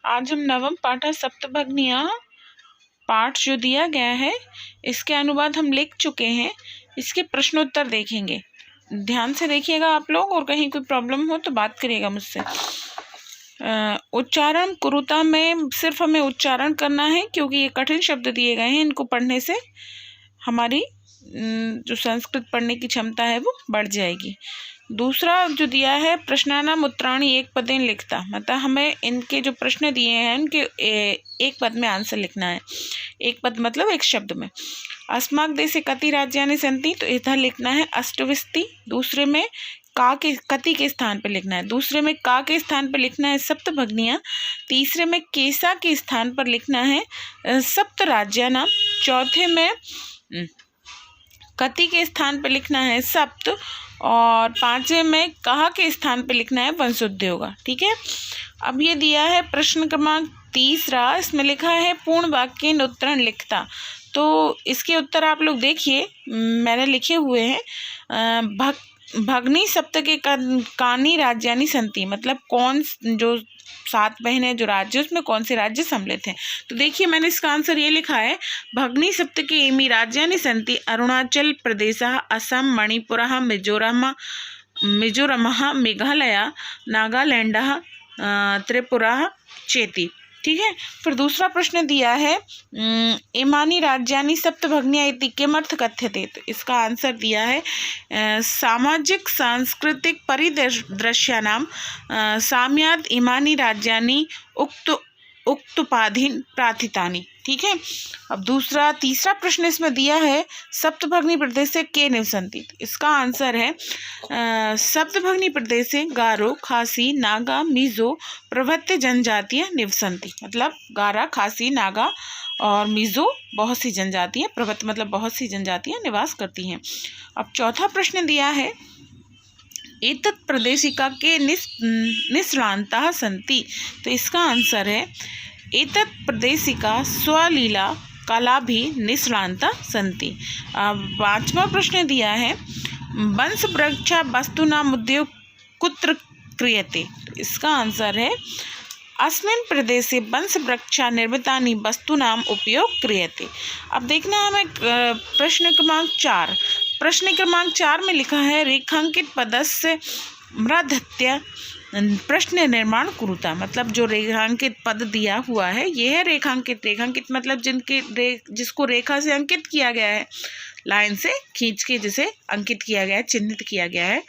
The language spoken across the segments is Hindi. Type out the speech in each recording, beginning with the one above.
आज हम नवम पाठा सप्तभग्नियाँ पाठ जो दिया गया है इसके अनुवाद हम लिख चुके हैं। इसके प्रश्नोत्तर देखेंगे। ध्यान से देखिएगा आप लोग, और कहीं कोई प्रॉब्लम हो तो बात करिएगा मुझसे। उच्चारण कुरुता में सिर्फ हमें उच्चारण करना है, क्योंकि ये कठिन शब्द दिए गए हैं। इनको पढ़ने से हमारी जो संस्कृत पढ़ने की क्षमता है वो बढ़ जाएगी। दूसरा जो दिया है, प्रश्नानाम उत्तराणी एक पदेन लिखता, मतलब हमें इनके जो प्रश्न दिए हैं उनके एक पद में आंसर लिखना है। एक पद मतलब एक शब्द में। अस्माक देशे कति राज्यानि सन्ति, तो इधर लिखना है अष्टविस्ति। दूसरे में का के कति के स्थान पर लिखना है। दूसरे में का के स्थान पर लिखना है सप्तभग्नियाँ। तीसरे में केसा के स्थान पर लिखना है सप्त राज्यानाम। चौथे में कति के स्थान पर लिखना है सप्त, और पांचवें में कहा के स्थान पर लिखना है वंशोद्योगा। ठीक है। अब ये दिया है प्रश्न क्रमांक तीसरा, इसमें लिखा है पूर्ण वाक्य उत्तरण लिखता। तो इसके उत्तर आप लोग देखिए, मैंने लिखे हुए हैं। भगनी सप्त के कानी राज्यानि सन्ति, मतलब कौन जो 7 बहनें जो राज्य उसमें कौन से राज्य सम्मिलित हैं। तो देखिए मैंने इसका आंसर ये लिखा है, भगनी सप्त के इमी राज्यानि सन्ति अरुणाचल प्रदेश, असम, मणिपुर, मिजोरम, मेघालय, नागालैंड, त्रिपुरा चेती। ठीक है। फिर दूसरा प्रश्न दिया है, इमानी राज्यानि सप्तभग्नियाँ इति किमर्थ कथ्यते। तो इसका आंसर दिया है सामाजिक सांस्कृतिक परिदृश्यानां साम्यात् इमानी राज्यानि उक्तोपाधीन प्रार्थितानि। ठीक है। अब तीसरा प्रश्न इसमें दिया है, सप्तभग्नि प्रदेश से के निवसन्ति। इसका आंसर है सप्तभग्नि प्रदेश से गारो, खासी, नागा, मिजो प्रभृति जनजातियाँ निवसन्ति, मतलब गारा, खासी, नागा और मिजो बहुत सी जनजातियाँ, प्रभृति मतलब बहुत सी जनजातियाँ निवास करती हैं। अब चौथा प्रश्न दिया है, एतत् प्रदेशिका के निष्णाताः सन्ति। तो इसका आंसर है एतत् प्रदेशिका स्वलीला कला भी निष्णाता सन्ति। पांचवा प्रश्न दिया है, वंश वृक्षा वस्तुनाम उद्योग कुत्र क्रियते। तो इसका आंसर है अस्मिन् प्रदेशे वंश वृक्षा निर्मितानि वस्तूनाम उपयोग क्रियते। अब देखना है हमें प्रश्न क्रमांक 4। प्रश्न क्रमांक 4 में लिखा है, रेखांकित पदस्य मृधत्य प्रश्न निर्माण कुरुता, मतलब जो रेखांकित पद दिया हुआ है ये है रेखांकित मतलब जिसको रेखा से अंकित किया गया है, लाइन से खींच के जिसे अंकित किया गया है, चिन्हित किया गया है,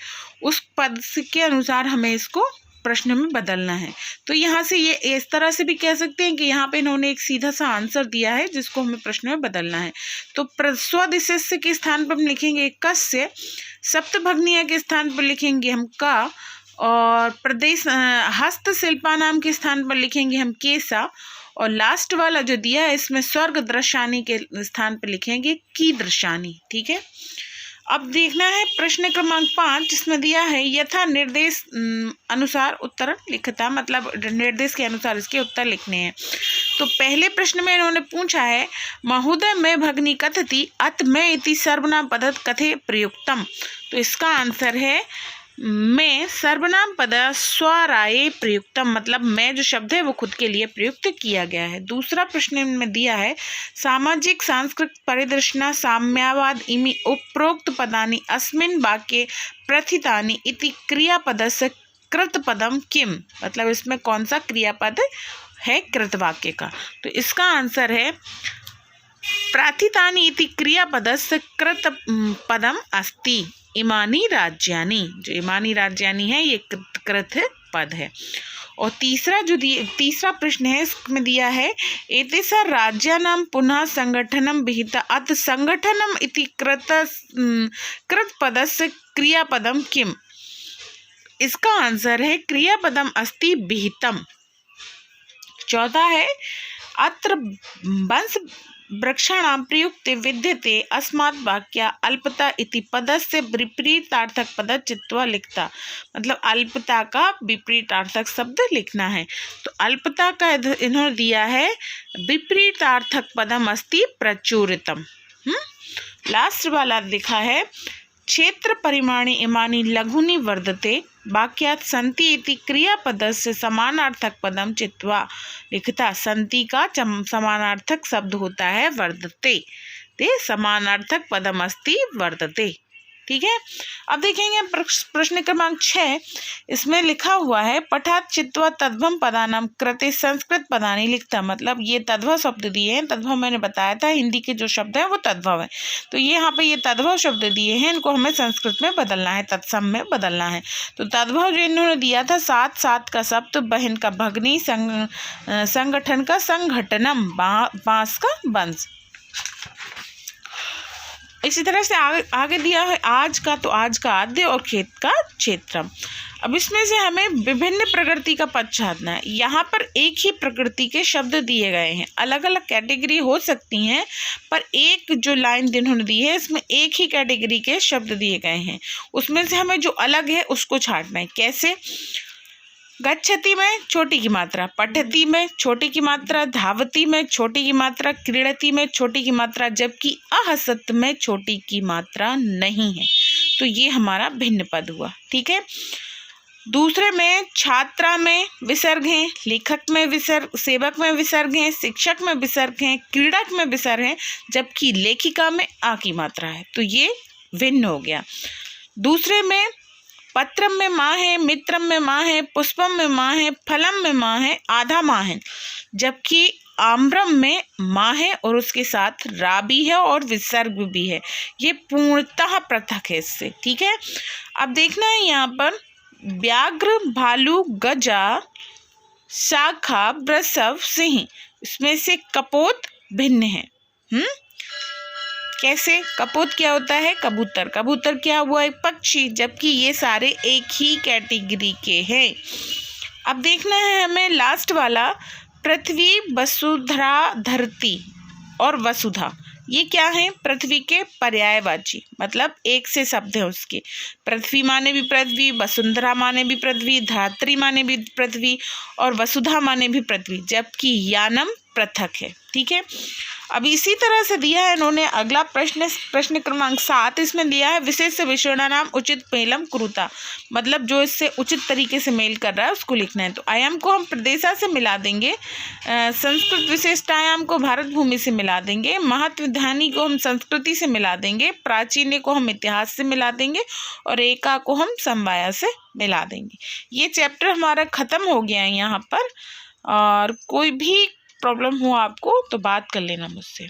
उस पद के अनुसार हमें इसको प्रश्न में बदलना है। तो यहाँ से ये इस तरह से भी कह सकते हैं कि यहाँ पे इन्होंने एक सीधा सा आंसर दिया है जिसको हमें प्रश्न में बदलना है। तो स्वदिशस्य के स्थान पर हम लिखेंगे कस्य, सप्तभग्निया के स्थान पर लिखेंगे हम का, और प्रदेश हस्तशिल्पा नाम के स्थान पर लिखेंगे हम केसा, और लास्ट वाला जो दिया है इसमें स्वर्ग दृश्यानि के स्थान पर लिखेंगे की दृश्यानि। ठीक है। अब देखना है प्रश्न क्रमांक 5, जिसमें दिया है यथा निर्देश अनुसार उत्तर लिखता, मतलब निर्देश के अनुसार इसके उत्तर लिखने हैं। तो पहले प्रश्न में इन्होंने पूछा है, महोदय मैं भग्नि कथति अत मैं इति सर्वनाम पदत कथे प्रयुक्तम। तो इसका आंसर है मैं सर्वनाम पद स्वराये प्रयुक्तम, मतलब मैं जो शब्द है वो खुद के लिए प्रयुक्त किया गया है। दूसरा प्रश्न में दिया है, सामाजिक सांस्कृतिक परिदृश्य साम्यवाद इमि उपरोक्त पदानि अस्मिन् वाक्ये प्रथितानि इति क्रियापदस्य कृतपदम किम, मतलब इसमें कौन सा क्रियापद है कृत वाक्य का। तो इसका आंसर है प्राथितानि इति क्रियापदस्य कृत पदम अस्ति इमानी राज्यानि। जो इमानी राज्यानि है ये कृत पद है। और तीसरा प्रश्न है, इसमें दिया है एतेषां राज्यानां पुनः संगठनम विहिता अत संगठनम इति कृत पदस्य क्रियापदम किम। इसका आंसर है क्रियापदम अस्ति विहितम। चौथा है, अत्र वंश वृक्षाणां प्रयुक्ते विद्यते अस्मात् वाक्या अल्पता इति पदस्य विपरीतार्थक पद चित्वा लिखता, मतलब अल्पता का विपरीतार्थक शब्द लिखना है। तो अल्पता का इन्होंने दिया है विपरीतार्थक पदम अस्ति प्रचुरितम। लास्ट वाला लिखा है क्षेत्र परिमाणे इमानि लघुनि वर्धते वाक्यात् सन्ति इति क्रियापदस्य समानार्थक पदम चित्वा लिखता। सन्ति का समानार्थक शब्द होता है वर्धते, ते समानार्थक पदम अस्ति वर्धते। ठीक है। अब देखेंगे प्रश्न क्रमांक 6, इसमें लिखा हुआ है पठात् चित्वा तद्भव पदानां कृते संस्कृत पदानि लिखता। मतलब ये तद्भव शब्द दिए हैं। तद्भव मैंने बताया था हिंदी के जो शब्द हैं वो तद्भव है, तो ये यहाँ पे ये तद्भव शब्द दिए हैं, इनको हमें संस्कृत में बदलना है, तत्सम में बदलना है। तो तद्भव जो इन्होंने दिया था सात, सात का सप्त, बहन का भगनी, संगठन का संघटनम, बांस का बंस। इसी तरह से आगे दिया है आज का, तो आज का आद्य और खेत का क्षेत्रम। अब इसमें से हमें विभिन्न प्रकृति का पद छानना है। यहाँ पर एक ही प्रकृति के शब्द दिए गए हैं, अलग अलग कैटेगरी हो सकती हैं, पर एक जो लाइन जिन्होंने दी है इसमें एक ही कैटेगरी के शब्द दिए गए हैं। उसमें से हमें जो अलग है उसको छांटना है। कैसे? गच्छति में छोटी की मात्रा, पठति में छोटी की मात्रा, धावती में छोटी की मात्रा, क्रीड़ति में छोटी की मात्रा, जबकि अहसत में छोटी की मात्रा नहीं है। तो ये हमारा भिन्न पद हुआ। ठीक है। दूसरे में छात्रा में विसर्ग हैं, लेखक में विसर्ग, सेवक में विसर्ग हैं, शिक्षक में विसर्ग हैं, क्रीड़क में विसर्ग हैं, जबकि लेखिका में आ की मात्रा है। तो ये भिन्न हो गया। दूसरे में पत्रम में माँ है, मित्रम में माँ है, पुष्पम में माँ है, फलम में माँ है, आधा माँ है, जबकि आम्रम में माँ है और उसके साथ रा भी है और विसर्ग भी है। ये पूर्णतः पृथक है इससे। ठीक है। अब देखना है यहाँ पर व्याघ्र, भालू, गजा, शाखा, वृषभ, सिंह, इसमें से कपोत भिन्न है। कैसे? कपोत क्या होता है? कबूतर। कबूतर क्या हुआ? एक पक्षी, जबकि ये सारे एक ही कैटेगरी के हैं। अब देखना है हमें लास्ट वाला पृथ्वी, वसुधरा, धरती और वसुधा। ये क्या है? पृथ्वी के पर्यायवाची, मतलब एक से शब्द है उसके। पृथ्वी माने भी पृथ्वी, वसुंधरा माने भी पृथ्वी, धात्री माने भी पृथ्वी और वसुधा माने भी पृथ्वी, जबकि यानम पृथक है। ठीक है। अब इसी तरह से दिया है इन्होंने अगला प्रश्न क्रमांक 7, इसमें दिया है विशेष विशेषण नाम उचित पेलम कुरुता। मतलब जो इससे उचित तरीके से मेल कर रहा है उसको लिखना है। तो अयम को हम प्रदेशा से मिला देंगे, संस्कृत विशेषतायाम को भारत भूमि से मिला देंगे, महत्वधानी को हम संस्कृति से मिला देंगे, प्राचीन को हम इतिहास से मिला देंगे और एका को हम समवाया से मिला देंगे। ये चैप्टर हमारा ख़त्म हो गया है यहाँ पर। और कोई भी प्रॉब्लम हो आपको तो बात कर लेना मुझसे।